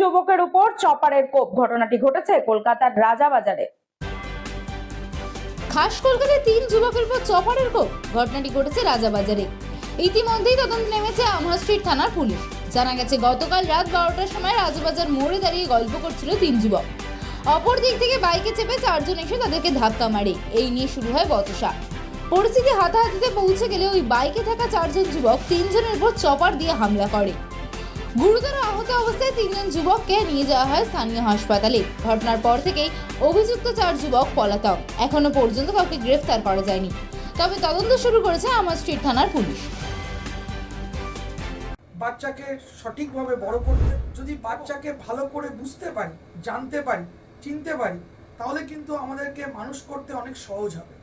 যুবকের উপর চপারের কোপ। ঘটনাটি ঘটেছে কলকাতার রাজাবাজারে। খাস কলকাতায় 3 যুবকের উপর চপারের কোপ। ঘটনাটি ঘটেছে রাজাবাজারে। ইতিমধ্যেই তদন্ত নেমেছে আমহা স্ট্রিট থানার পুলিশ। জানা গেছে গতকাল রাত 12টার সময় রাজাবাজার মোড়ে দাঁড়িয়ে গল্প করছিল 3 যুবক। অপর দিক থেকে বাইকে চেপে 4 জন এসে তাদেরকে ধাক্কা মারে। এই নিয়ে শুরু হয় বচসা। পরিস্থিতি হাতাহাতিতে পৌঁছে গেলে ওই বাইকে থাকা 4 জন যুবক 3 জনের উপর চপার দিয়ে হামলা করে। গুরুতর আহত অবস্থায় 3 জন যুবককে নিয়ে যাওয়া হয় স্থানীয় হাসপাতালে। ঘটনার পর থেকেই অভিযুক্ত 4 যুবক পলাতক। এখনো পর্যন্ত কাউকে গ্রেফতার করা যায়নি, তবে তদন্ত শুরু করেছে আমহা স্ট্রিট থানার পুলিশ। বাচ্চাকে সঠিকভাবে বড় করতে, যদি বাচ্চাকে ভালো করে বুঝতে পারি, জানতে পারি, চিনতে পারি, তাহলে কিন্তু আমাদেরকে মানুষ করতে অনেক সহজ হবে।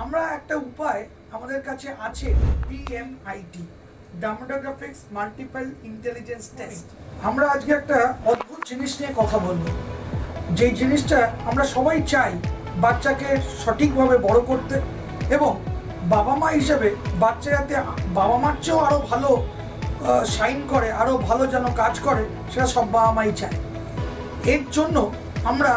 আমরা একটা উপায় আমাদের কাছে আছে, DMIT, demographics multiple intelligence test. আমরা আজকে একটা অদ্ভুত জিনিস নিয়ে কথা বলবো, যেই জিনিসটা আমরা সবাই চাই বাচ্চাকে সঠিকভাবে বড় করতে, এবং বাবা মা হিসেবে বাচ্চা যাতে বাবা মার চেয়েও আরও ভালো শাইন করে, আরও ভালো যেন কাজ করে, সেটা সব বাবা মাই চায়। এর জন্য আমরা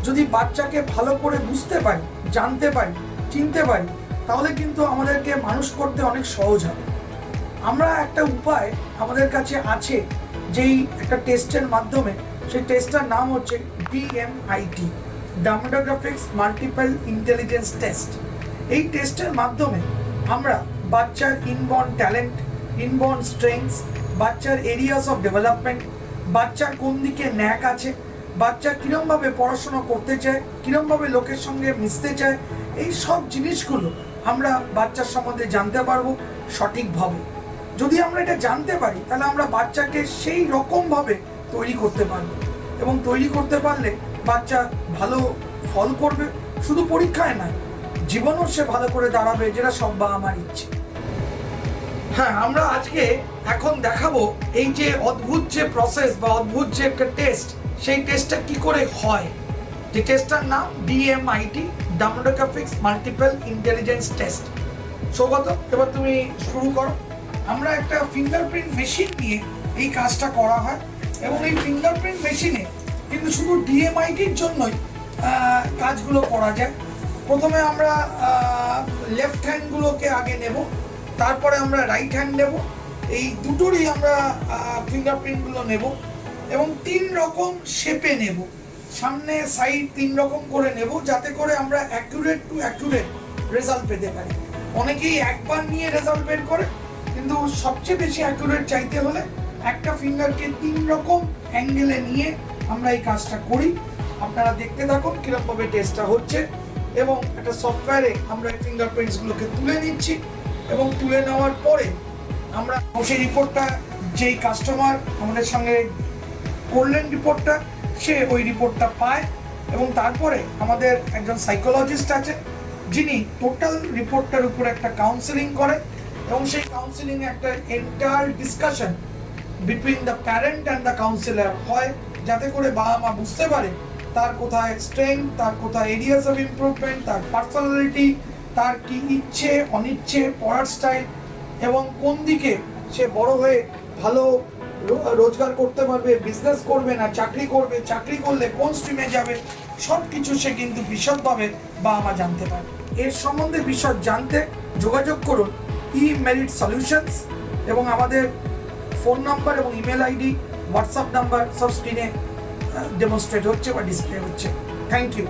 যদি বাচ্চাকে ভালো করে বুঝতে পারি, জানতে পারি, চিনতে পারি, তাহলে কিন্তু আমাদেরকে মানুষ করতে অনেক সহজ হবে। আমরা একটা উপায় আমাদের কাছে আছে, যেই একটা টেস্টের মাধ্যমে, সেই টেস্টটার নাম হচ্ছে DMIT, demographics multiple intelligence test. এই টেস্টের মাধ্যমে আমরা বাচ্চার ইনবর্ন ট্যালেন্ট, ইনবর্ন স্ট্রেংথস, বাচ্চার এরিয়াস অফ ডেভেলপমেন্ট, বাচ্চার কোন দিকে ন্যাক আছে, বাচ্চা কীরমভাবে পড়াশোনা করতে চায়, কীরমভাবে লোকের সঙ্গে মিশতে চায়, এই সব জিনিসগুলো আমরা বাচ্চার সম্বন্ধে জানতে পারবো সঠিকভাবে। যদি আমরা এটা জানতে পারি, তাহলে আমরা বাচ্চাকে সেই রকমভাবে তৈরি করতে পারবো, এবং তৈরি করতে পারলে বাচ্চা ভালো ফল করবে, শুধু পরীক্ষায় নয়, জীবনও সে ভালো করে দাঁড়াবে, যেটা সব বাবা মার ইচ্ছে। হ্যাঁ, আমরা আজকে এখন দেখাবো এই যে অদ্ভুত যে প্রসেস বা অদ্ভুত যে একটা টেস্ট, সেই টেস্টটা কি করে হয়। যে টেস্টটার নাম DMIT, demographics multiple intelligence test. Saugata, এবার তুমি শুরু করো। আমরা একটা ফিঙ্গারপ্রিন্ট মেশিন নিয়ে এই কাজটা করা হয়, এবং এই ফিঙ্গারপ্রিন্ট মেশিনে কিন্তু শুধু DMITর জন্যই কাজগুলো করা যায়। প্রথমে আমরা লেফট হ্যান্ডগুলোকে আগে নেব, তারপরে আমরা রাইট হ্যান্ড নেব। এই দুটোরই আমরা ফিঙ্গারপ্রিন্টগুলো নেব, এবং 3 রকম শেপে নেব, সামনে সাইড 3 রকম করে নেব, যাতে করে আমরা অ্যাকুরেট টু অ্যাকুরেট রেজাল্ট পেতে পারি। অনেকেই একবার নিয়ে রেজাল্ট বের করে, কিন্তু সবচেয়ে বেশি অ্যাকুরেট চাইতে হলে একটা ফিঙ্গারকে 3 রকম অ্যাঙ্গেলে নিয়ে আমরা এই কাজটা করি। আপনারা দেখতে থাকুন কীরকমভাবে টেস্টটা হচ্ছে, এবং একটা সফটওয়্যারে আমরা এই ফিঙ্গারপ্রিন্টসগুলোকে তুলে নিচ্ছি, এবং তুলে নেওয়ার পরে আমরা সেই রিপোর্টটা, যেই কাস্টমার আমাদের সঙ্গে করলেন রিপোর্টটা, সে ওই রিপোর্টটা পায়, এবং তারপরে আমাদের একজন সাইকোলজিস্ট আছে, যিনি টোটাল রিপোর্টটার উপরে একটা কাউন্সেলিং করে, এবং সেই কাউন্সেলিংয়ে একটা entire discussion between the parent and the councillor হয়, যাতে করে বাবা মা বুঝতে পারে তার কোথায় স্ট্রেংথ, তার কোথায় এরিয়াস অফ ইমপ্রুভমেন্ট, তার পার্সোনালিটি, তার কি ইচ্ছে অনিচ্ছে, পড়ার স্টাইল, এবং কোন দিকে সে বড় হয়ে ভালো রোজগার করতে পারবে, বিজনেস করবে না চাকরি করবে, চাকরি করলে কোন স্ট্রিমে যাবে, সব কিছু সে কিন্তু বিশদভাবে বাবা মা জানতে পারে। এর সম্বন্ধে বিশদ জানতে যোগাযোগ করুন eMerit Solutions, এবং আমাদের ফোন নাম্বার এবং ইমেল আইডি, হোয়াটসঅ্যাপ নাম্বার সব স্ক্রিনে ডেমনস্ট্রেট হচ্ছে বা ডিসপ্লে হচ্ছে। Thank you.